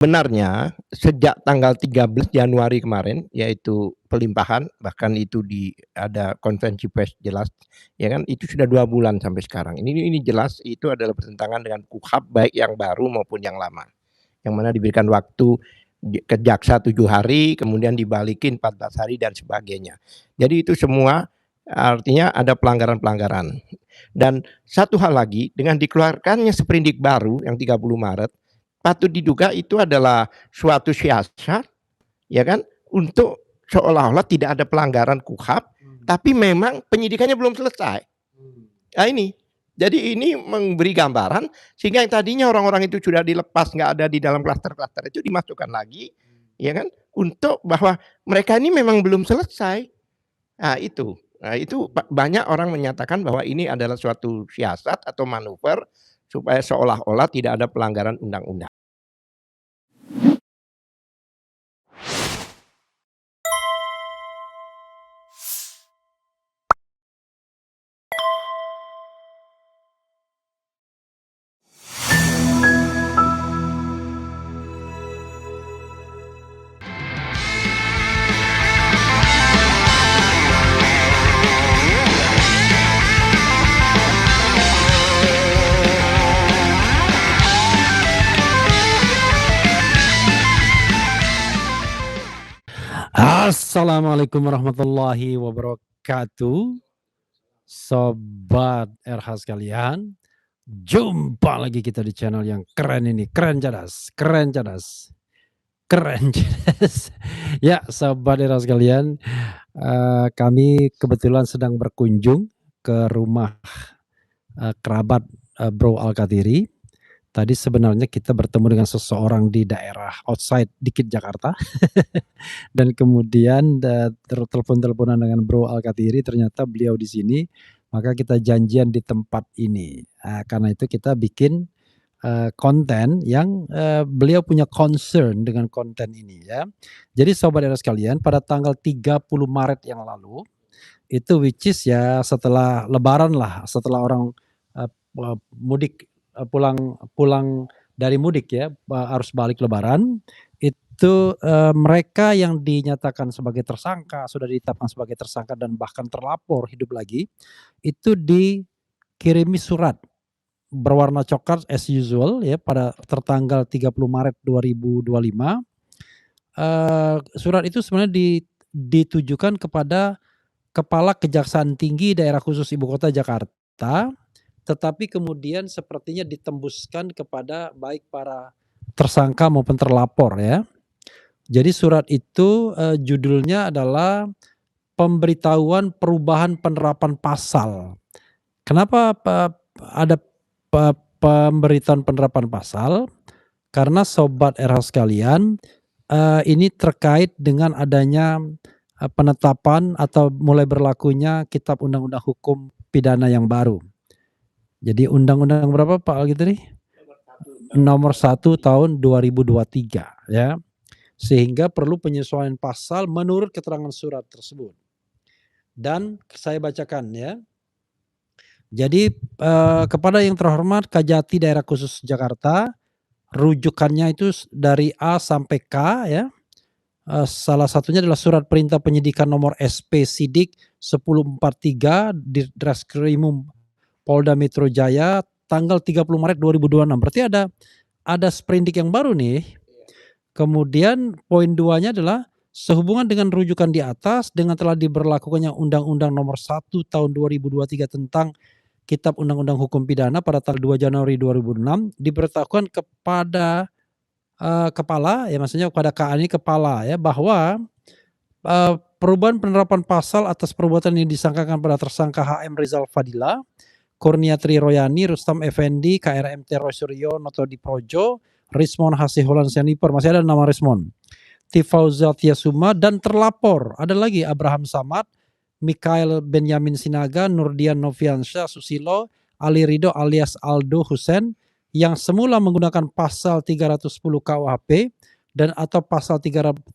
Sebenarnya sejak tanggal 13 Januari kemarin, yaitu pelimpahan, bahkan itu ada konferensi pers jelas, ya kan, itu sudah 2 bulan sampai sekarang. Ini jelas itu adalah bertentangan dengan KUHP baik yang baru maupun yang lama. Yang mana diberikan waktu ke jaksa 7 hari, kemudian dibalikin 14 hari dan sebagainya. Jadi itu semua artinya ada pelanggaran-pelanggaran. Dan satu hal lagi, dengan dikeluarkannya sprindik baru yang 30 Maret, patut diduga itu adalah suatu siasat, ya kan, untuk seolah-olah tidak ada pelanggaran KUHP, tapi memang penyidikannya belum selesai. Nah ini, jadi ini memberi gambaran sehingga yang tadinya orang-orang itu sudah dilepas, nggak ada di dalam klaster-klaster itu dimasukkan lagi, ya kan, untuk bahwa mereka ini memang belum selesai. Nah itu. Nah itu banyak orang menyatakan bahwa ini adalah suatu siasat atau manuver supaya seolah-olah tidak ada pelanggaran undang-undang. Assalamualaikum warahmatullahi wabarakatuh. Sobat RH sekalian, jumpa lagi kita di channel yang keren ini, keren cadas. Ya, sobat RH sekalian, kami kebetulan sedang berkunjung ke rumah kerabat Bro Alkatiri. Tadi sebenarnya kita bertemu dengan seseorang di daerah outside dikit Jakarta. Dan kemudian telepon-teleponan dengan Bro Alkatiri, ternyata beliau di sini, maka kita janjian di tempat ini. Karena itu kita bikin konten yang beliau punya concern dengan konten ini ya. Jadi sobat era sekalian, pada tanggal 30 Maret yang lalu, itu which is ya setelah lebaran lah, setelah orang mudik, pulang dari mudik ya, harus balik lebaran, itu mereka yang dinyatakan sebagai tersangka, sudah ditetapkan sebagai tersangka dan bahkan terlapor hidup lagi, itu dikirimi surat berwarna coklat as usual ya pada tertanggal 30 Maret 2025. Surat itu sebenarnya ditujukan kepada Kepala Kejaksaan Tinggi Daerah Khusus Ibu Kota Jakarta, tetapi kemudian sepertinya ditembuskan kepada baik para tersangka maupun terlapor ya. Jadi surat itu judulnya adalah pemberitahuan perubahan penerapan pasal. Kenapa ada pemberitahuan penerapan pasal? Karena sobat RH sekalian, ini terkait dengan adanya penetapan atau mulai berlakunya Kitab Undang-Undang Hukum Pidana yang baru. Jadi undang-undang berapa Pak Alkitiri? Nomor 1 tahun 2023 ya. Sehingga perlu penyesuaian pasal menurut keterangan surat tersebut. Dan saya bacakan ya. Jadi kepada yang terhormat Kajati Daerah Khusus Jakarta, rujukannya itu dari A sampai K ya. Salah satunya adalah surat perintah penyidikan nomor SP Sidik 1043 di Reskrimum Polda Metro Jaya tanggal 30 Maret 2026. Berarti ada sprindik yang baru nih. Kemudian poin 2-nya adalah sehubungan dengan rujukan di atas dengan telah diberlakukannya Undang-Undang nomor 1 tahun 2023 tentang Kitab Undang-Undang Hukum Pidana pada tanggal 2 Januari 2006 diberitahukan kepada kepala ya, maksudnya kepada KA ini kepala ya, bahwa perubahan penerapan pasal atas perbuatan yang disangkakan pada tersangka HM Rizal Fadila, Kurniatri Royani, Rustam Effendi, KRMT Roy Suryo, Noto Diprojo, Rismon Hasiholan Seniper, masih ada nama Rismon, Tifauzat Yasuma, dan terlapor ada lagi Abraham Samad, Mikael Benyamin Sinaga, Nurdian Noviansyah Susilo, Ali Ridho alias Aldo Husen, yang semula menggunakan pasal 310 KUHP dan atau pasal 311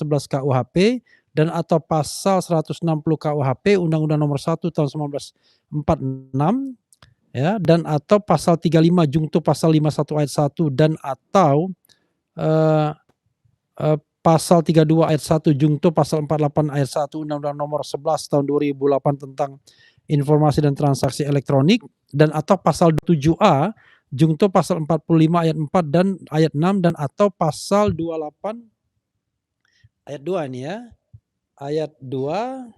KUHP dan atau pasal 160 KUHP Undang-Undang Nomor 1 tahun 1946 ya, dan atau pasal 35 jungto pasal 51 ayat 1 dan atau eee pasal 32 ayat 1 Jungto pasal 48 ayat 1 Undang-Undang Nomor 11 Tahun 2008 tentang Informasi dan Transaksi Elektronik dan atau pasal 7A Jungto pasal 45 ayat 4 dan ayat 6 dan atau pasal 28 ayat 2 ini ya, ayat 2,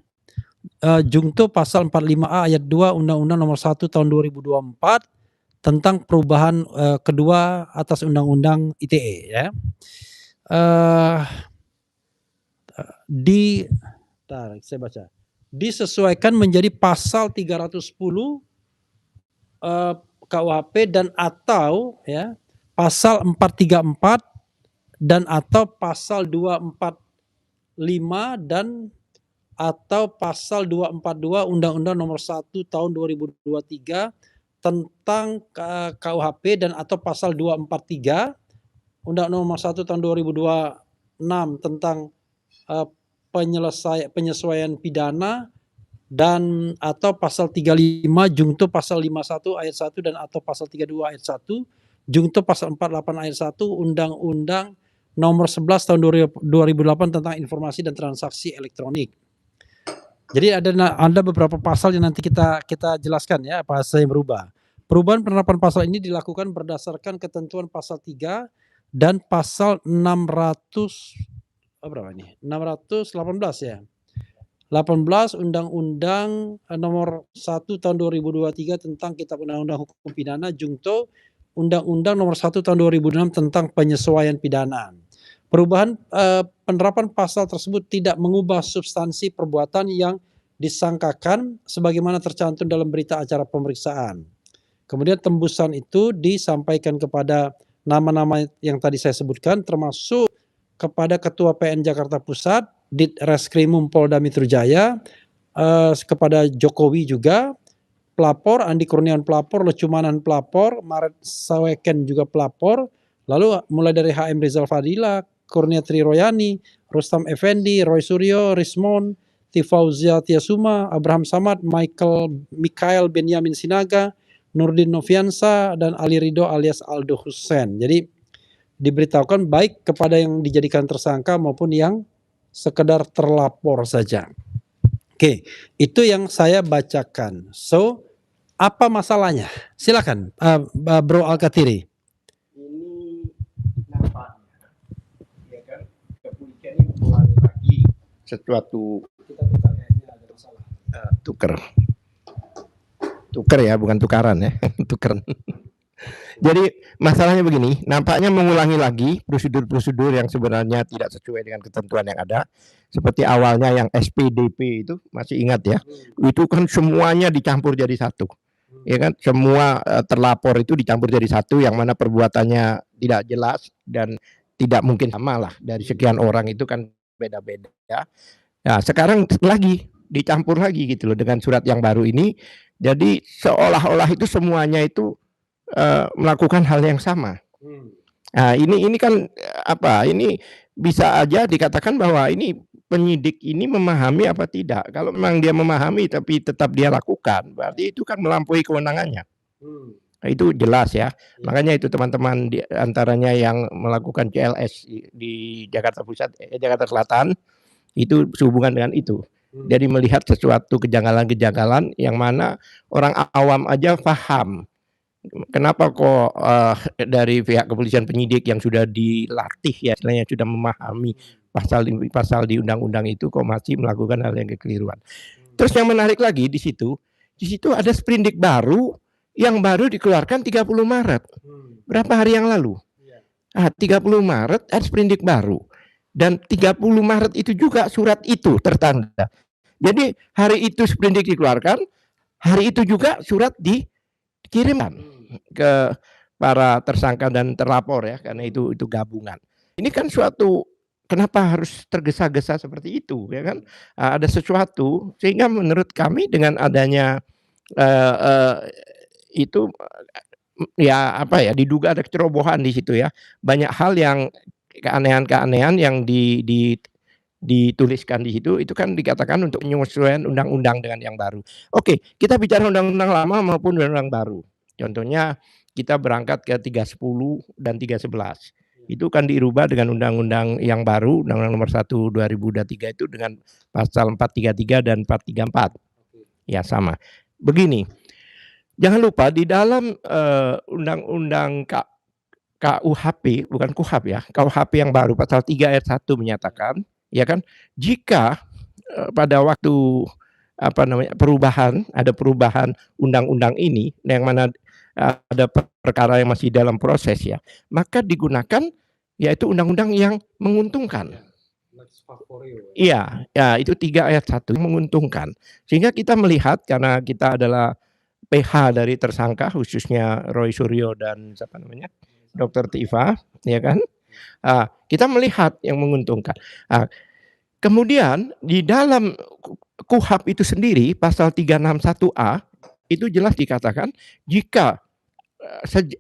Jungto pasal 45A ayat 2 Undang-Undang Nomor 1 Tahun 2024 tentang perubahan, kedua atas Undang-Undang ITE ya. Eee saya baca. Disesuaikan menjadi pasal 310 KUHP dan atau ya, pasal 434 dan atau pasal 245 dan atau pasal 242 Undang-Undang Nomor 1 Tahun 2023 tentang KUHP dan atau pasal 243 Undang-Undang Nomor 1 Tahun 2026 tentang penyesuaian pidana dan atau pasal 35 Jungto pasal 51 ayat 1 dan atau pasal 32 ayat 1 Jungto pasal 48 ayat 1 Undang-Undang Nomor 11 Tahun 2008 tentang Informasi dan Transaksi Elektronik. Jadi ada beberapa pasal yang nanti kita jelaskan ya, pasal yang berubah. Perubahan penerapan pasal ini dilakukan berdasarkan ketentuan pasal 3 dan pasal 618 ya. 18 Undang-Undang Nomor 1 Tahun 2023 tentang Kitab Undang-Undang Hukum Pidana Jungto Undang-Undang Nomor 1 Tahun 2006 tentang penyesuaian pidana. Perubahan penerapan pasal tersebut tidak mengubah substansi perbuatan yang disangkakan sebagaimana tercantum dalam berita acara pemeriksaan. Kemudian tembusan itu disampaikan kepada nama-nama yang tadi saya sebutkan termasuk kepada Ketua PN Jakarta Pusat, Ditreskrimum Polda Metro Jaya, kepada Jokowi juga, pelapor, Andi Kurniawan pelapor, Lecumanan pelapor, Maret Saweken juga pelapor, lalu mulai dari HM Rizal Fadila, Kurnia Triroyani, Rustam Effendi, Roy Suryo, Rismon, Tifauzia Tiasuma, Abraham Samad, Mikael Benyamin Sinaga, Nurdin Noviansa, dan Ali Ridho alias Aldo Hussein. Jadi diberitahukan baik kepada yang dijadikan tersangka maupun yang sekedar terlapor saja. Oke, itu yang saya bacakan. So, apa masalahnya? Silakan, Bro Alkatiri. Ini nampaknya, ya kan, kepolisian ini mengulangi lagi sesuatu. Kita ada masalah. Tuker ya, bukan tukaran ya, tuker. Jadi masalahnya begini, nampaknya mengulangi lagi prosedur-prosedur yang sebenarnya tidak sesuai dengan ketentuan yang ada. Seperti awalnya yang SPDP itu, masih ingat ya, itu kan semuanya dicampur jadi satu. Ya kan, semua terlapor itu dicampur jadi satu, yang mana perbuatannya tidak jelas dan tidak mungkin sama lah, dari sekian orang itu kan beda-beda ya. Nah sekarang lagi dicampur lagi gitu loh dengan surat yang baru ini. Jadi seolah-olah itu semuanya itu melakukan hal yang sama. Nah, ini kan apa? Ini bisa aja dikatakan bahwa ini penyidik ini memahami apa tidak. Kalau memang dia memahami tapi tetap dia lakukan, berarti itu kan melampaui kewenangannya. Nah, itu jelas ya. Makanya itu teman-teman di antaranya yang melakukan CLS di Jakarta Pusat, Jakarta Selatan, itu sehubungan dengan itu. Jadi melihat sesuatu kejanggalan-kejanggalan yang mana orang awam aja paham. Kenapa kok dari pihak kepolisian penyidik yang sudah dilatih ya, istilahnya sudah memahami pasal di undang-undang itu kok masih melakukan hal yang kekeliruan. Terus yang menarik lagi di situ ada sprindik baru yang baru dikeluarkan 30 Maret. Berapa hari yang lalu? 30 Maret ada sprindik baru. Dan 30 Maret itu juga surat itu tertanda. Jadi hari itu sprindik dikeluarkan, hari itu juga surat dikirimkan ke para tersangka dan terlapor ya, karena itu gabungan. Ini kan suatu, kenapa harus tergesa-gesa seperti itu ya kan? Ada sesuatu sehingga menurut kami dengan adanya itu ya apa ya, diduga ada kecerobohan di situ ya. Banyak hal yang keanehan-keanehan yang dituliskan di situ itu kan dikatakan untuk penyesuaian undang-undang dengan yang baru. Oke, kita bicara undang-undang lama maupun undang-undang baru. Contohnya kita berangkat ke 310 dan 311. Itu kan dirubah dengan undang-undang yang baru, Undang-Undang Nomor 1 2023 itu dengan pasal 433 dan 434. Ya sama. Begini, jangan lupa di dalam undang-undang KUHP, bukan KUHP ya, KUHP yang baru pasal 3 ayat 1 menyatakan, ya kan, jika pada waktu ada perubahan undang-undang ini yang mana ada perkara yang masih dalam proses ya, maka digunakan yaitu undang-undang yang menguntungkan. Iya, ya itu 3 ayat 1 menguntungkan. Sehingga kita melihat karena kita adalah PH dari tersangka khususnya Roy Suryo dan siapa namanya? Dr. Tifa, ya kan? Kita melihat yang menguntungkan. Kemudian di dalam KUHP itu sendiri pasal 361A itu jelas dikatakan jika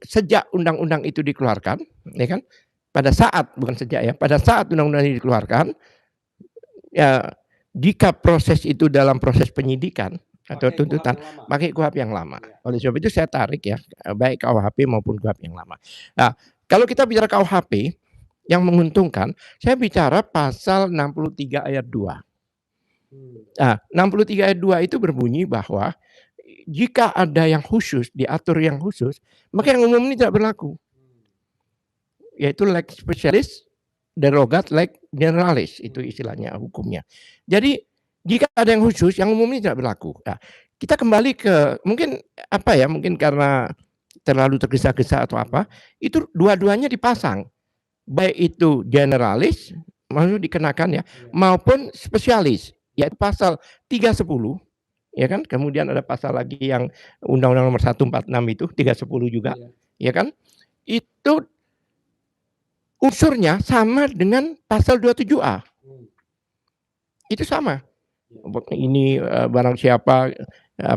sejak undang-undang itu dikeluarkan, ya kan? Pada saat bukan sejak ya, pada saat undang-undang ini dikeluarkan, ya jika proses itu dalam proses penyidikan atau tuntutan, pakai KUHP yang lama. Oleh sebab itu saya tarik ya, baik KUHP maupun KUHP yang lama. Nah, kalau kita bicara KUHP yang menguntungkan, saya bicara pasal 63 ayat 2. Nah, 63 ayat 2 itu berbunyi bahwa jika ada yang khusus, diatur yang khusus, maka yang umum ini tidak berlaku. Yaitu lex specialis, derogat lex generalis, itu istilahnya hukumnya. Jadi jika ada yang khusus, yang umum ini tidak berlaku. Nah, kita kembali ke mungkin mungkin karena terlalu tergesa-gesa atau apa, itu dua-duanya dipasang. Baik itu generalis, maksud dikenakan ya, maupun spesialis, yaitu pasal 310, ya kan? Kemudian ada pasal lagi yang Undang-Undang Nomor 146 itu 310 juga, ya kan? Itu unsurnya sama dengan pasal 27A. Itu sama. Ini barang siapa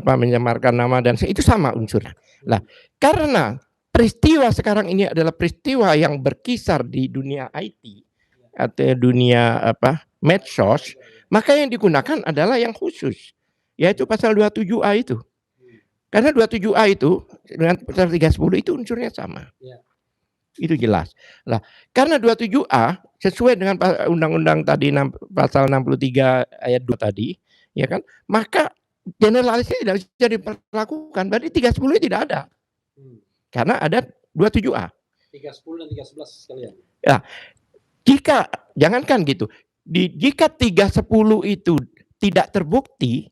menyamarkan nama dan itu sama unsurnya. Lah, karena peristiwa sekarang ini adalah peristiwa yang berkisar di dunia IT atau dunia medsos, maka yang digunakan adalah yang khusus, yaitu pasal 27A itu. Karena 27A itu dengan pasal 310 itu unsurnya sama. Itu jelas. Lah, karena 27A sesuai dengan undang-undang tadi pasal 63 ayat 2 tadi, ya kan? Maka generalisnya tidak bisa diperlakukan. Berarti 310 tidak ada. Karena ada 27A. 310 dan 311 sekalian. Ya. Jangankan gitu. Jika 310 itu tidak terbukti,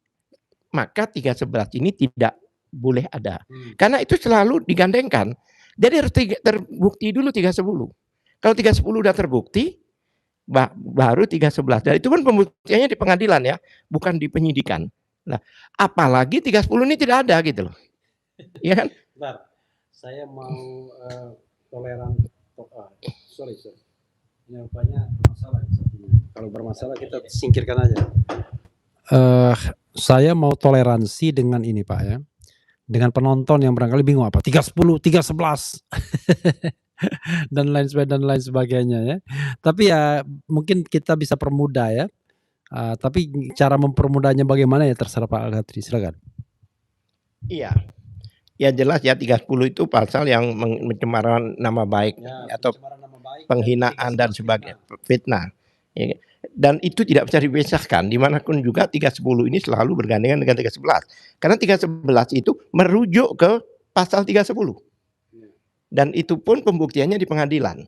maka 311 ini tidak boleh ada. Karena itu selalu digandengkan. Jadi harus terbukti dulu 310. Kalau 310 udah terbukti, baru 311. Dan itu pun pembuktiannya di pengadilan ya, bukan di penyidikan. Nah, apalagi 310 ini tidak ada gitu loh. Iya kan? Bentar, saya mau toleran. Sorry. Ini rupanya bermasalah. Kalau bermasalah kita singkirkan aja. Saya mau toleransi dengan ini Pak ya. Dengan penonton yang barangkali bingung apa 310, 311 dan lain sebagainya ya. Tapi ya mungkin kita bisa permudah ya. Tapi cara mempermudahnya bagaimana ya terserah Pak Al-Ghatri, silakan. Iya. Ya jelas ya 30 itu pasal yang pencemaran nama baik atau penghinaan dan sebagainya, fitnah. Ya. Dan itu tidak bisa dipisahkan dimanapun juga 310 ini selalu bergandengan dengan 311 karena 311 itu merujuk ke pasal 310 dan itu pun pembuktiannya di pengadilan.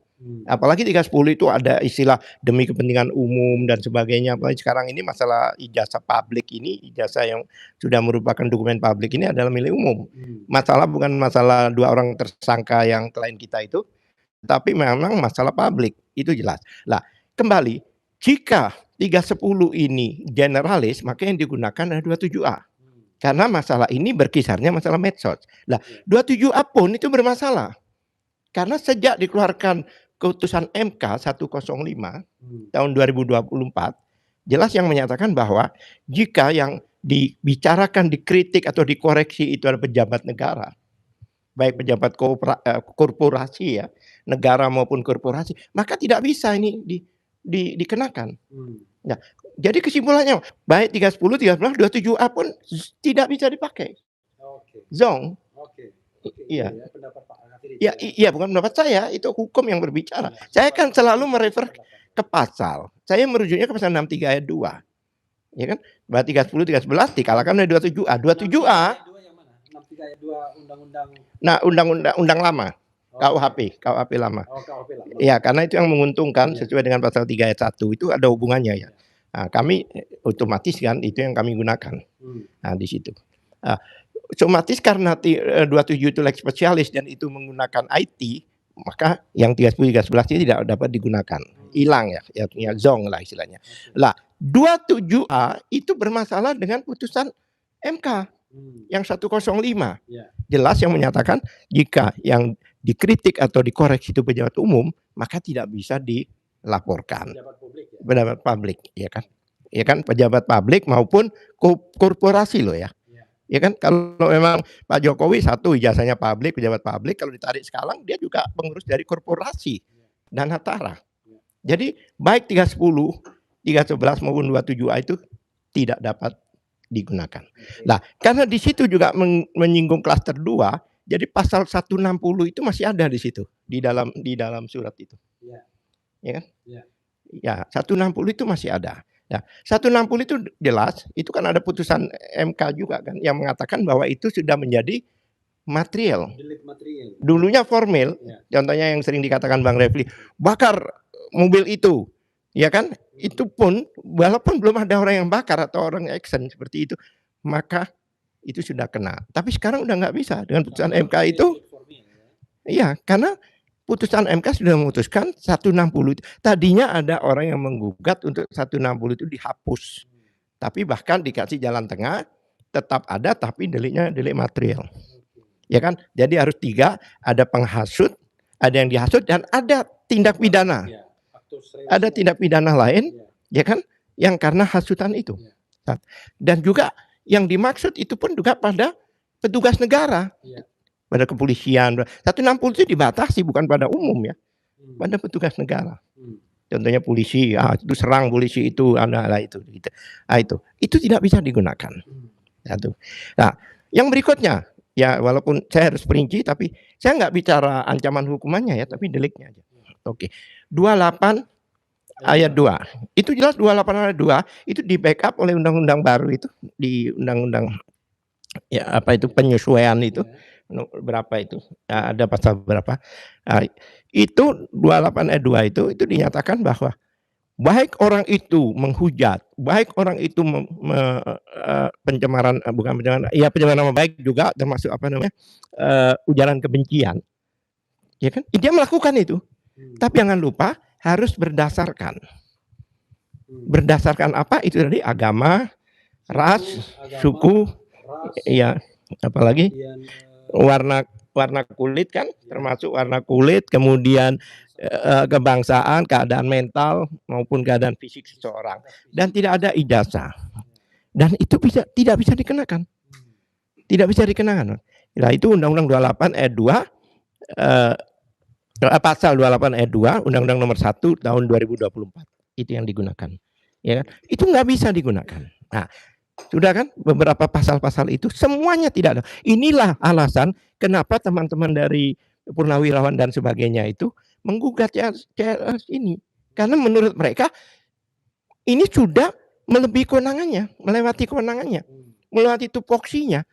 Apalagi 310 itu ada istilah demi kepentingan umum dan sebagainya. Apalagi sekarang ini masalah ijazah publik ini, ijazah yang sudah merupakan dokumen publik ini adalah milik umum. Masalah bukan masalah dua orang tersangka yang klien kita itu, tapi memang masalah publik, itu jelas. Lah, kembali jika 310 ini generalis, maka yang digunakan adalah 27A. Karena masalah ini berkisarnya masalah medsos. Lah, 27A pun itu bermasalah. Karena sejak dikeluarkan keputusan MK 105 tahun 2024, jelas yang menyatakan bahwa jika yang dibicarakan, dikritik atau dikoreksi itu adalah pejabat negara, baik pejabat korporasi ya, negara maupun korporasi, maka tidak bisa ini dikenakan. Nah, jadi kesimpulannya baik 310, 311, 27A pun tidak bisa dipakai. Zong. Iya. Iya, bukan pendapat saya, itu hukum yang berbicara. Saya kan selalu merefer ke pasal. Saya merujuknya ke pasal 63 ayat 2. Ya kan? Berarti 310, 311 dikalahkan oleh 27A. 27A. Nah, undang lama. KUHP lama. Ya, karena itu yang menguntungkan sesuai dengan pasal 3 ayat 1 itu ada hubungannya ya. Nah, kami otomatis kan itu yang kami gunakan. Nah, di situ. Otomatis karena 27 itu lex spesialis dan itu menggunakan IT, maka yang 30, 311 ini tidak dapat digunakan. Hilang ya zong lah istilahnya. Lah, 27A itu bermasalah dengan putusan MK yang 105. Jelas yang menyatakan jika yang dikritik atau dikoreksi itu pejabat umum, maka tidak bisa dilaporkan. Pejabat publik, ya kan? Ya kan, pejabat publik maupun korporasi loh ya. Ya kan, kalau memang Pak Jokowi satu ijazahnya publik, pejabat publik, kalau ditarik sekarang dia juga pengurus dari korporasi dan Hatara. Jadi baik 310, 311 maupun 27A itu tidak dapat digunakan. Nah, karena di situ juga menyinggung klaster 2, jadi pasal 160 itu masih ada di situ, di dalam surat itu. Ya kan? Ya, 160 itu masih ada. Nah, 160 itu jelas, itu kan ada putusan MK juga kan yang mengatakan bahwa itu sudah menjadi material. Dulunya formil, contohnya yang sering dikatakan Bang Refli, bakar mobil itu, ya kan? Itu pun walaupun belum ada orang yang bakar atau orang action seperti itu, maka itu sudah kena. Tapi sekarang udah nggak bisa dengan putusan MK itu. Iya, karena putusan MK sudah memutuskan 160 itu. Tadinya ada orang yang menggugat untuk 160 itu dihapus. Tapi bahkan dikasih jalan tengah, tetap ada tapi deliknya delik material. Ya kan? Jadi harus 3, ada penghasut, ada yang dihasut dan ada tindak pidana. Ada tindak pidana lain, ya kan? Yang karena hasutan itu. Dan juga yang dimaksud itu pun juga pada petugas negara. Pada kepolisian. 160 itu dibatasi bukan pada umum ya. Pada petugas negara. Contohnya polisi, itu serang polisi itu, itu gitu. Itu tidak bisa digunakan. Satu. Nah, yang berikutnya, ya walaupun saya harus perinci tapi saya nggak bicara ancaman hukumannya ya, tapi deliknya aja. Oke. 28 ayat 2. Itu jelas 28 ayat 2 itu di backup oleh undang-undang baru itu di undang-undang ya apa itu penyesuaian itu. Berapa itu? Ada pasal berapa? Itu 28 ayat 2 itu dinyatakan bahwa baik orang itu menghujat, baik orang itu pencemaran bukan pencemaran, ya pencemaran nama baik juga termasuk apa namanya? Ujaran kebencian. Ya kan? Dia melakukan itu. Tapi jangan lupa harus berdasarkan. Berdasarkan apa? Itu tadi agama, ras, suku, ya, apalagi warna kulit kan, termasuk warna kulit, kemudian kebangsaan, keadaan mental maupun keadaan fisik seseorang, dan tidak ada ijazah, dan itu tidak bisa dikenakan, Nah itu Undang-Undang 28 ayat 2 pasal 28 ayat 2 Undang-Undang nomor 1 tahun 2024 itu yang digunakan, ya kan? Itu nggak bisa digunakan. Nah, sudah kan beberapa pasal-pasal itu semuanya tidak ada. Inilah alasan kenapa teman-teman dari Purnawirawan dan sebagainya itu menggugat CLS ini. Karena menurut mereka ini sudah melebihi kewenangannya, melewati kewenangannya, melewati tupoksinya.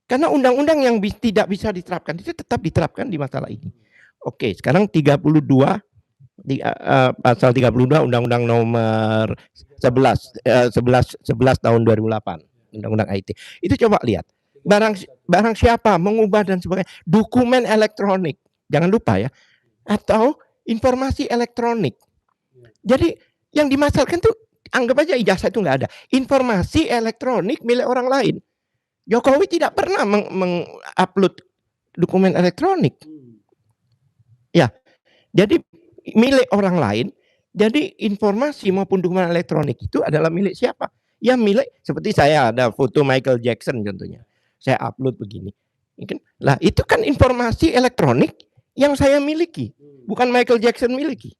Karena undang-undang yang tidak bisa diterapkan itu tetap diterapkan di masalah ini. Oke, sekarang 32 pasal 32 Undang-Undang nomor 11 tahun 2008 Undang-Undang IT. Itu coba lihat. Barang siapa mengubah dan sebagainya, dokumen elektronik. Jangan lupa ya. Atau informasi elektronik. Jadi yang dimasalahkan tuh anggap aja ijazah itu nggak ada. Informasi elektronik milik orang lain. Jokowi tidak pernah mengupload dokumen elektronik. Ya. Jadi milik orang lain, jadi informasi maupun dokumen elektronik itu adalah milik siapa? Ya milik, seperti saya ada foto Michael Jackson contohnya, saya upload begini. Lah itu kan informasi elektronik yang saya miliki, bukan Michael Jackson miliki.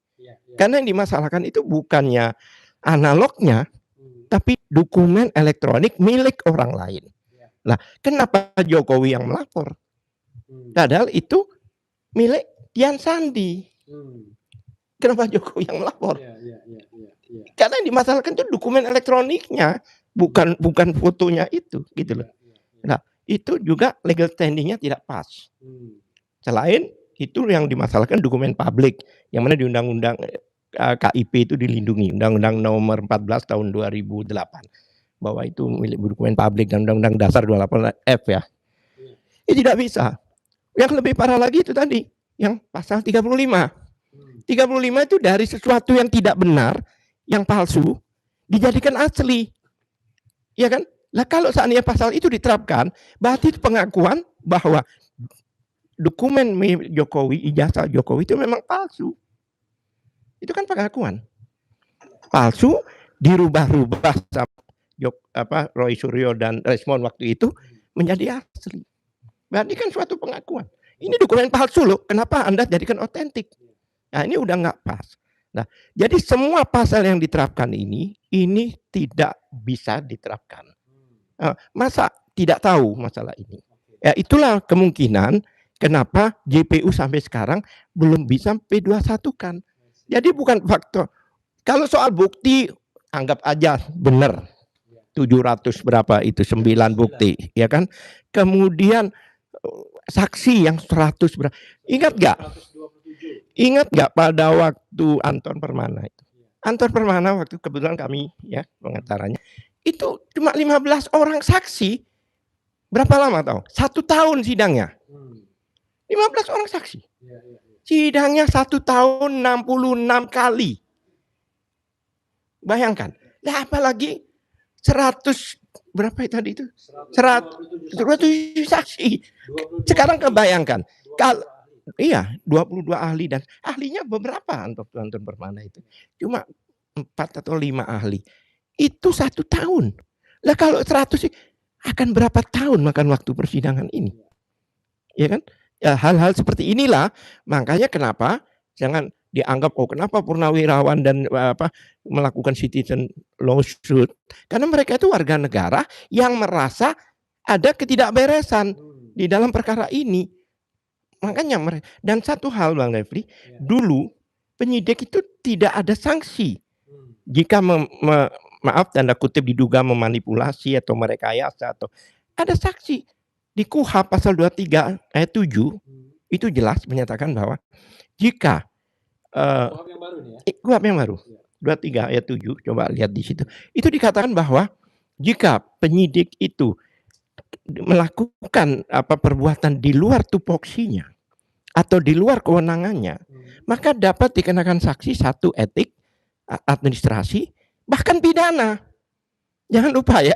Karena yang dimasalahkan itu bukannya analognya, tapi dokumen elektronik milik orang lain. Nah, kenapa Jokowi yang melapor? Padahal itu milik Dian Sandi. Kenapa Jokowi yang melapor? Karena yang dimasalahkan itu dokumen elektroniknya, bukan fotonya itu, gitu loh. Nah, itu juga legal standing-nya tidak pas. Selain itu yang dimasalahkan dokumen publik, yang mana di Undang-Undang KIP itu dilindungi, Undang-Undang Nomor 14 Tahun 2008, bahwa itu milik dokumen publik dan Undang-Undang Dasar 28F ya. Ini tidak bisa. Yang lebih parah lagi itu tadi, yang pasal 35. 35 itu dari sesuatu yang tidak benar, yang palsu, dijadikan asli. Ya kan? Lah kalau seandainya pasal itu diterapkan, berarti itu pengakuan bahwa dokumen Jokowi, ijazah Jokowi itu memang palsu. Itu kan pengakuan. Palsu, dirubah-rubah sama Roy Suryo dan Resmond waktu itu menjadi asli. Berarti kan suatu pengakuan. Ini dokumen palsu loh, kenapa Anda jadikan otentik? Nah ini udah nggak pas. Nah jadi semua pasal yang diterapkan ini tidak bisa diterapkan. Masa tidak tahu masalah ini? Ya itulah kemungkinan kenapa JPU sampai sekarang belum bisa P21-kan. Jadi bukan faktor. Kalau soal bukti anggap aja benar. 700 berapa itu 9 bukti, ya kan? Kemudian saksi yang 100 berapa? Ingat nggak pada waktu Anton Permana itu? Anton Permana waktu kebetulan kami ya pengacaranya itu cuma 15 orang saksi. Berapa lama tahu? 1 tahun sidangnya. 15 orang saksi. Sidangnya 1 tahun 66 kali. Bayangkan. Nah, apalagi 100 berapa tadi itu? 127 saksi. Sekarang kebayangkan. Kalau iya, 22 ahli dan ahlinya beberapa Anton Permana itu. Cuma 4 atau 5 ahli. Itu 1 tahun. Lah kalau 100 akan berapa tahun makan waktu persidangan ini? Ya kan? Ya, hal-hal seperti inilah makanya kenapa jangan dianggap kenapa purnawirawan dan melakukan citizen lawsuit, karena mereka itu warga negara yang merasa ada ketidakberesan di dalam perkara ini. Makanya dan satu hal Bang Refli, dulu penyidik itu tidak ada sanksi jika maaf tanda kutip diduga memanipulasi atau merekayasa atau ada saksi di KUHP pasal 23 ayat 7 itu jelas menyatakan bahwa jika KUHP yang baru 23 ayat 7 coba lihat di situ itu dikatakan bahwa jika penyidik itu melakukan perbuatan di luar tupoksinya atau di luar kewenangannya, maka dapat dikenakan sanksi 1 etik, administrasi, bahkan pidana. Jangan lupa ya.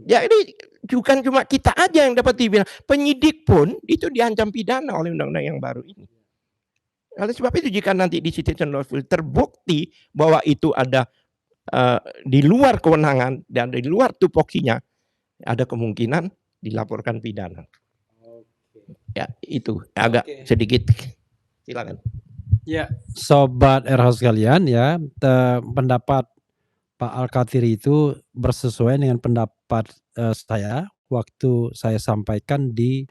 Jadi bukan cuma kita aja yang dapat dibilang, penyidik pun itu diancam pidana oleh undang-undang yang baru ini. Oleh sebab itu jika nanti di citizen lawsuit terbukti bahwa itu ada di luar kewenangan dan di luar tupoksinya, ada kemungkinan dilaporkan pidana. Ya itu agak sedikit. Silakan. Ya, sobat RH sekalian ya, pendapat Pak Al-Kathiri itu bersesuaian dengan pendapat saya waktu saya sampaikan di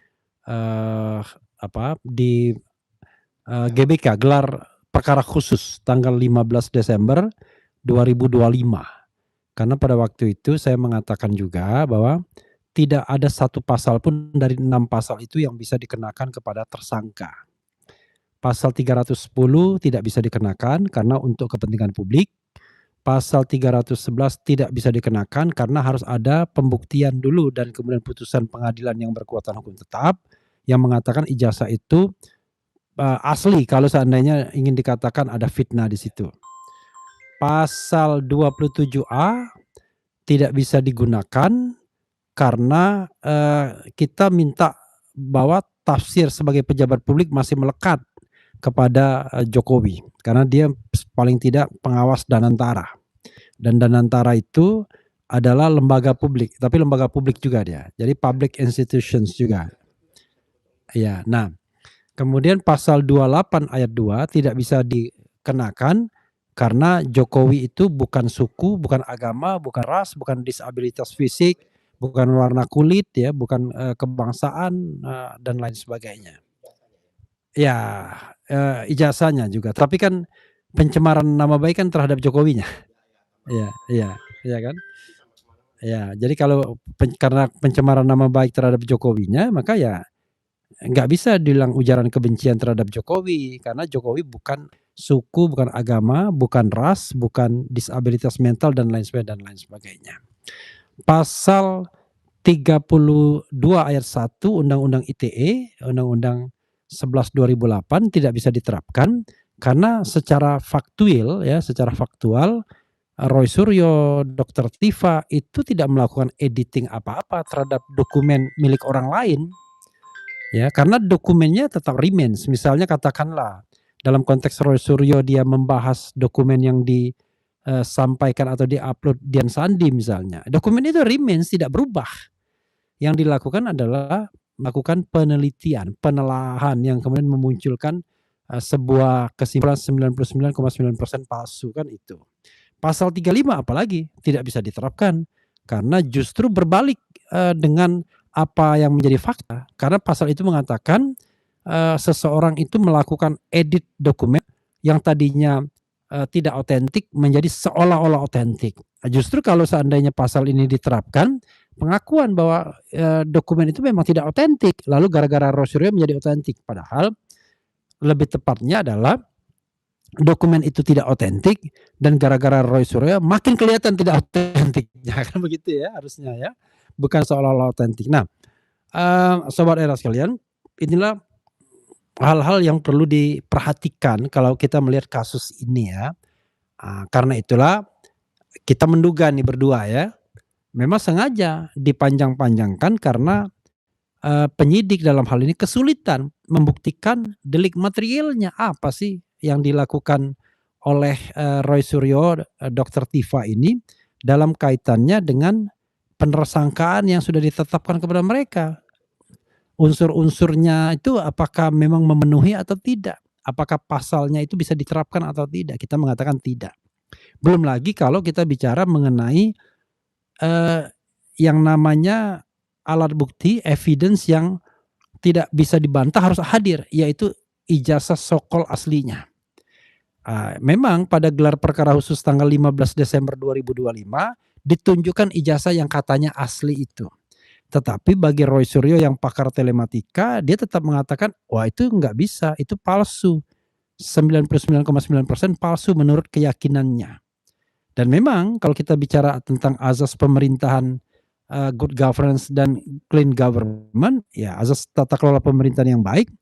GBK, gelar perkara khusus tanggal 15 Desember 2025. Karena pada waktu itu saya mengatakan juga bahwa tidak ada satu pasal pun dari 6 pasal itu yang bisa dikenakan kepada tersangka. Pasal 310 tidak bisa dikenakan karena untuk kepentingan publik. Pasal 311 tidak bisa dikenakan karena harus ada pembuktian dulu dan kemudian putusan pengadilan yang berkekuatan hukum tetap yang mengatakan ijazah itu asli kalau seandainya ingin dikatakan ada fitnah di situ. Pasal 27A tidak bisa digunakan karena kita minta bahwa tafsir sebagai pejabat publik masih melekat kepada Jokowi karena dia paling tidak pengawas Danantara dan Danantara itu adalah lembaga publik tapi lembaga publik juga dia jadi public institutions juga ya. Nah kemudian pasal 28 ayat 2 tidak bisa dikenakan karena Jokowi itu bukan suku, bukan agama, bukan ras, bukan disabilitas fisik, bukan warna kulit ya, bukan, kebangsaan, dan lain sebagainya. Ya, ijazahnya juga, tapi kan pencemaran nama baik kan terhadap Jokowinya. Iya iya iya kan? Ya, jadi kalau karena pencemaran nama baik terhadap Jokowinya, maka ya nggak bisa bilang ujaran kebencian terhadap Jokowi, karena Jokowi bukan suku, bukan agama, bukan ras, bukan disabilitas mental dan lain sebagainya. Pasal 32 ayat 1 Undang-Undang ITE, Undang-Undang 11 2008 tidak bisa diterapkan karena secara faktuil ya, secara faktual Roy Suryo, Dokter Tiva itu tidak melakukan editing apa-apa terhadap dokumen milik orang lain, ya, karena dokumennya tetap remains. Misalnya katakanlah dalam konteks Roy Suryo dia membahas dokumen yang disampaikan atau di-upload Dian Sandi misalnya, dokumen itu remains, tidak berubah. Yang dilakukan adalah melakukan penelitian, penelaahan yang kemudian memunculkan, sebuah kesimpulan 99,9% palsu, kan itu. Pasal 35 apalagi tidak bisa diterapkan, karena justru berbalik, dengan apa yang menjadi fakta. Karena pasal itu mengatakan, seseorang itu melakukan edit dokumen yang tadinya, tidak otentik menjadi seolah-olah otentik. Justru kalau seandainya pasal ini diterapkan, pengakuan bahwa, dokumen itu memang tidak otentik, lalu gara-gara Roy Suryo menjadi otentik. Padahal lebih tepatnya adalah dokumen itu tidak otentik dan gara-gara Roy Suryo makin kelihatan tidak otentiknya, kan begitu ya harusnya ya, bukan seolah-olah otentik. Nah, sobat era sekalian, inilah hal-hal yang perlu diperhatikan kalau kita melihat kasus ini ya. Karena itulah kita menduga nih berdua ya, memang sengaja dipanjang-panjangkan karena, penyidik dalam hal ini kesulitan membuktikan delik materialnya apa sih yang dilakukan oleh, Roy Suryo, Dokter Tiva ini dalam kaitannya dengan penersangkaan yang sudah ditetapkan kepada mereka. Unsur-unsurnya itu apakah memang memenuhi atau tidak? Apakah pasalnya itu bisa diterapkan atau tidak? Kita mengatakan tidak. Belum lagi kalau kita bicara mengenai, eee, yang namanya alat bukti, evidence yang tidak bisa dibantah harus hadir, yaitu ijazah sokol aslinya. Memang pada gelar perkara khusus tanggal 15 Desember 2025 ditunjukkan ijazah yang katanya asli itu. Tetapi bagi Roy Suryo yang pakar telematika, dia tetap mengatakan, "Wah itu nggak bisa, itu palsu." 99,9% palsu menurut keyakinannya. Dan memang kalau kita bicara tentang azas pemerintahan, good governance dan clean government, ya azas tata kelola pemerintahan yang baik,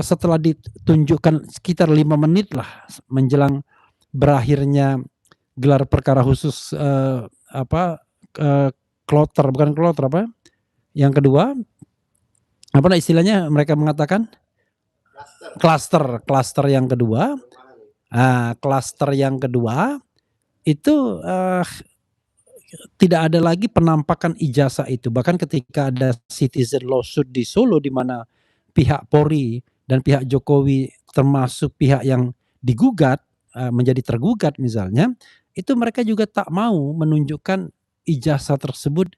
setelah ditunjukkan sekitar 5 menit lah menjelang berakhirnya gelar perkara khusus, apa, kloter bukan kloter apa, yang kedua, apa istilahnya mereka mengatakan? Klaster, klaster yang kedua. Klaster yang kedua itu, tidak ada lagi penampakan ijazah itu. Bahkan ketika ada citizen lawsuit di Solo di mana pihak Polri dan pihak Jokowi termasuk pihak yang digugat, menjadi tergugat misalnya, itu mereka juga tak mau menunjukkan ijazah tersebut,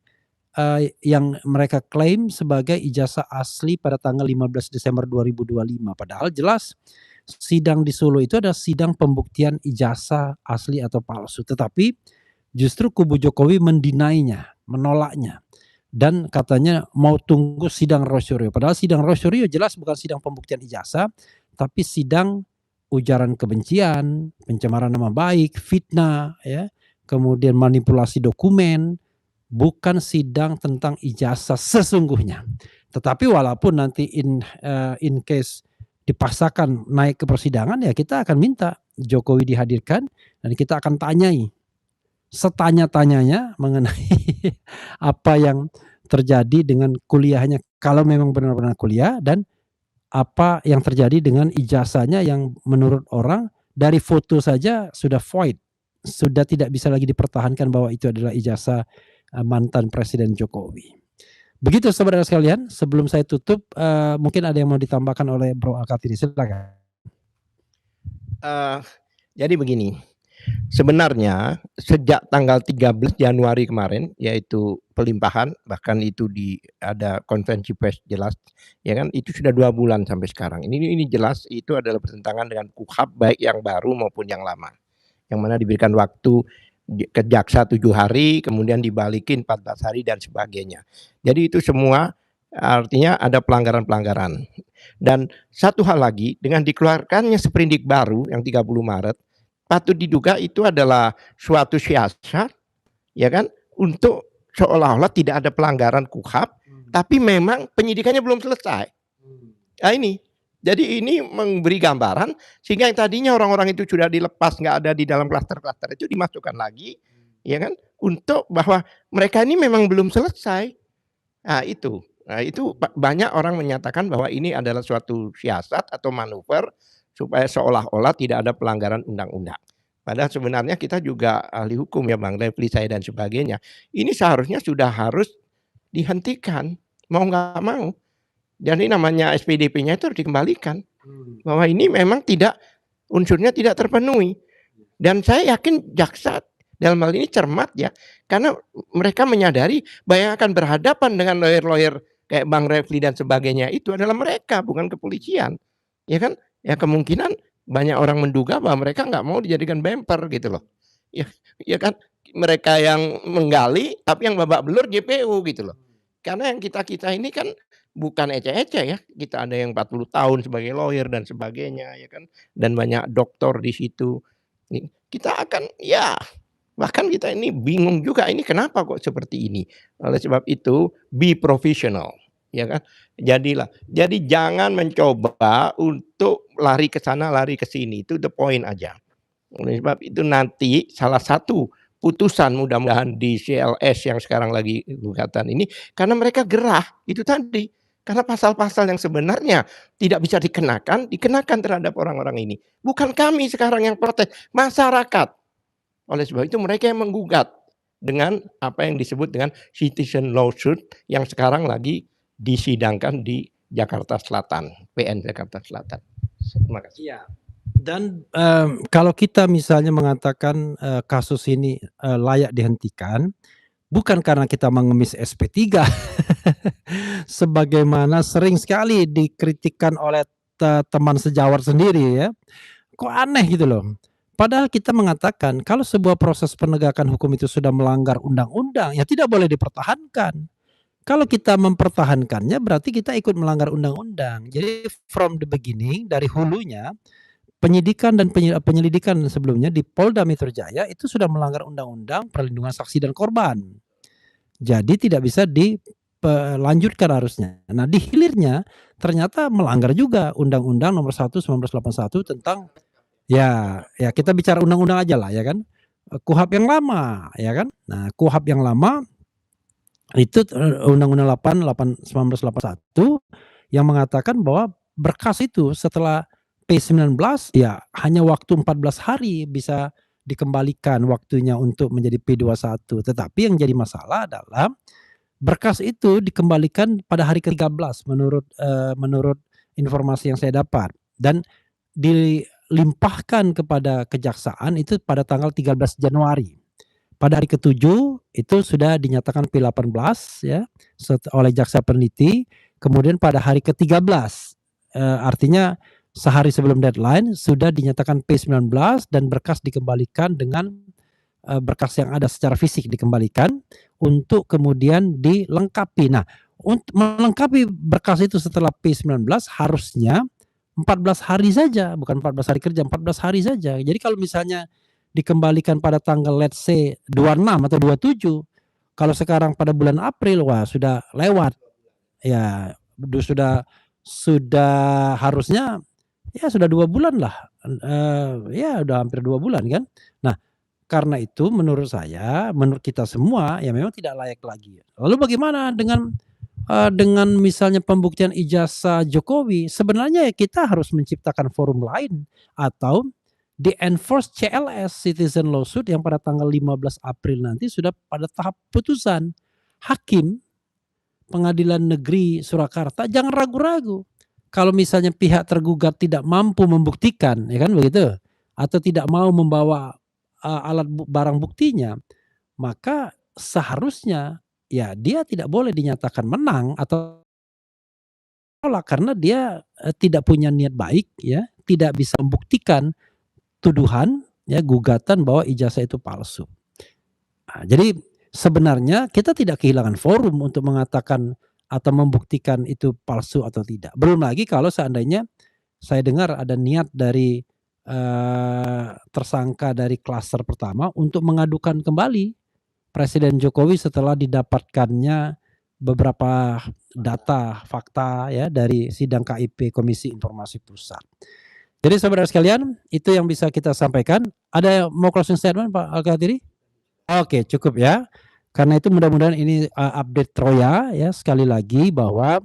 yang mereka klaim sebagai ijazah asli pada tanggal 15 Desember 2025. Padahal jelas sidang di Solo itu adalah sidang pembuktian ijazah asli atau palsu. Tetapi justru kubu Jokowi mendinainya, menolaknya. Dan katanya mau tunggu sidang Roy Suryo. Padahal sidang Roy Suryo jelas bukan sidang pembuktian ijazah, tapi sidang ujaran kebencian, pencemaran nama baik, fitnah, ya, kemudian manipulasi dokumen, bukan sidang tentang ijazah sesungguhnya. Tetapi walaupun nanti in case dipaksakan naik ke persidangan, ya kita akan minta Jokowi dihadirkan dan kita akan tanyai setanya-tanyanya mengenai apa yang terjadi dengan kuliahnya kalau memang benar-benar kuliah dan apa yang terjadi dengan ijazahnya yang menurut orang dari foto saja sudah void, sudah tidak bisa lagi dipertahankan bahwa itu adalah ijazah, mantan Presiden Jokowi. Begitu saudara sekalian, sebelum saya tutup, mungkin ada yang mau ditambahkan oleh Bro Alkatiri, silakan. Jadi begini, sebenarnya sejak tanggal 13 Januari kemarin, yaitu pelimpahan, bahkan itu ada konferensi pers jelas, ya kan, itu sudah 2 bulan sampai sekarang. Ini jelas itu adalah bertentangan dengan KUHP baik yang baru maupun yang lama. Yang mana diberikan waktu ke jaksa 7 hari, kemudian dibalikin 14 hari dan sebagainya. Jadi itu semua artinya ada pelanggaran-pelanggaran. Dan satu hal lagi, dengan dikeluarkannya sprindik baru yang 30 Maret, patut diduga itu adalah suatu siasat, ya kan, untuk seolah-olah tidak ada pelanggaran KUHP, tapi memang penyidikannya belum selesai. Nah ini, jadi ini memberi gambaran sehingga yang tadinya orang-orang itu sudah dilepas, nggak ada di dalam klaster-klaster itu dimasukkan lagi, ya kan, untuk bahwa mereka ini memang belum selesai. Nah itu banyak orang menyatakan bahwa ini adalah suatu siasat atau manuver supaya seolah-olah tidak ada pelanggaran undang-undang. Padahal sebenarnya kita juga ahli hukum ya Bang Refli, saya dan sebagainya. Ini seharusnya sudah harus dihentikan, mau nggak mau. Jadi namanya SPDP-nya itu harus dikembalikan. Bahwa ini memang unsurnya tidak terpenuhi. Dan saya yakin jaksa dalam hal ini cermat ya, karena mereka menyadari bahwa yang akan berhadapan dengan lawyer-lawyer kayak Bang Refli dan sebagainya itu adalah mereka, bukan kepolisian. Ya kan? Ya kemungkinan banyak orang menduga bahwa mereka nggak mau dijadikan bemper gitu loh. Ya kan? Mereka yang menggali, tapi yang babak belur JPU gitu loh. Karena yang kita ini kan bukan eceh-eceh ya. Kita ada yang 40 tahun sebagai lawyer dan sebagainya ya kan. Dan banyak doktor di situ. Kita akan ya bahkan kita ini bingung juga ini kenapa kok seperti ini. Oleh sebab itu be professional, ya kan. Jadi jangan mencoba untuk lari ke sana, lari ke sini, itu the point aja. Oleh sebab itu nanti salah satu putusan mudah-mudahan di CLS yang sekarang lagi gugatan ini, karena mereka gerah, itu tadi. Karena pasal-pasal yang sebenarnya tidak bisa dikenakan terhadap orang-orang ini. Bukan kami sekarang yang protes, masyarakat. Oleh sebab itu mereka yang menggugat dengan apa yang disebut dengan citizen lawsuit yang sekarang lagi disidangkan di Jakarta Selatan, PN Jakarta Selatan. Terima kasih. Iya. Dan kalau kita misalnya mengatakan kasus ini layak dihentikan, bukan karena kita mengemis SP3 sebagaimana sering sekali dikritikkan oleh teman sejawat sendiri ya. Kok aneh gitu loh. Padahal kita mengatakan kalau sebuah proses penegakan hukum itu sudah melanggar undang-undang, ya tidak boleh dipertahankan. Kalau kita mempertahankannya berarti kita ikut melanggar undang-undang. Jadi from the beginning, dari hulunya, penyidikan dan penyelidikan sebelumnya di Polda Metro Jaya itu sudah melanggar undang-undang perlindungan saksi dan korban. Jadi tidak bisa dilanjutkan harusnya. Nah di hilirnya ternyata melanggar juga Undang-Undang Nomor 1 1981 tentang ya kita bicara undang-undang aja lah ya kan, KUHP yang lama ya kan. Nah KUHP yang lama itu Undang-Undang 1981 yang mengatakan bahwa berkas itu setelah P19 ya hanya waktu 14 hari bisa dikembalikan waktunya untuk menjadi P21. Tetapi yang jadi masalah adalah berkas itu dikembalikan pada hari ke-13 menurut informasi yang saya dapat dan dilimpahkan kepada kejaksaan itu pada tanggal 13 Januari. Pada hari ke-7 itu sudah dinyatakan P18 ya oleh jaksa peneliti, kemudian pada hari ke-13 artinya sehari sebelum deadline sudah dinyatakan P19 dan berkas dikembalikan dengan berkas yang ada secara fisik dikembalikan untuk kemudian dilengkapi. Nah, untuk melengkapi berkas itu setelah P19 harusnya 14 hari saja, bukan 14 hari kerja, 14 hari saja. Jadi kalau misalnya dikembalikan pada tanggal let's say 26 atau 27, kalau sekarang pada bulan April, wah sudah lewat. Ya, sudah harusnya ya sudah 2 bulan lah, ya udah hampir 2 bulan kan. Nah, karena itu menurut saya, menurut kita semua ya memang tidak layak lagi. Lalu bagaimana dengan misalnya pembuktian ijazah Jokowi? Sebenarnya ya kita harus menciptakan forum lain atau di-enforce CLS, citizen lawsuit yang pada tanggal 15 April nanti sudah pada tahap putusan. Hakim Pengadilan Negeri Surakarta jangan ragu-ragu. Kalau misalnya pihak tergugat tidak mampu membuktikan, ya kan begitu, atau tidak mau membawa barang buktinya, maka seharusnya ya dia tidak boleh dinyatakan menang atau tolak karena dia, tidak punya niat baik ya, tidak bisa membuktikan tuduhan ya, gugatan bahwa ijazah itu palsu. Nah, jadi sebenarnya kita tidak kehilangan forum untuk mengatakan atau membuktikan itu palsu atau tidak. Belum lagi kalau seandainya saya dengar ada niat dari, tersangka dari klaster pertama untuk mengadukan kembali Presiden Jokowi setelah didapatkannya beberapa data, fakta ya dari sidang KIP Komisi Informasi Pusat. Jadi saudara sekalian, itu yang bisa kita sampaikan. Ada mau closing statement Pak Al-Kathiri? Oke, cukup ya. Karena itu mudah-mudahan ini, update Troya ya, sekali lagi bahwa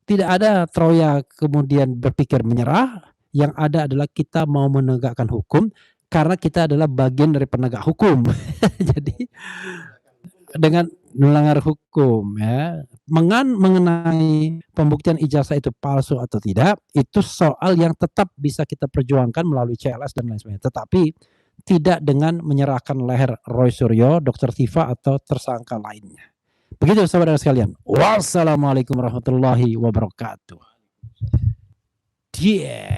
tidak ada Troya kemudian berpikir menyerah, yang ada adalah kita mau menegakkan hukum, karena kita adalah bagian dari penegak hukum. Jadi dengan melanggar hukum ya, mengenai pembuktian ijazah itu palsu atau tidak, itu soal yang tetap bisa kita perjuangkan melalui CLS dan lain sebagainya. Tetapi tidak dengan menyerahkan leher Roy Suryo, Dr. Tifa atau tersangka lainnya. Begitu saudara sekalian. Wassalamualaikum warahmatullahi wabarakatuh. Yeah.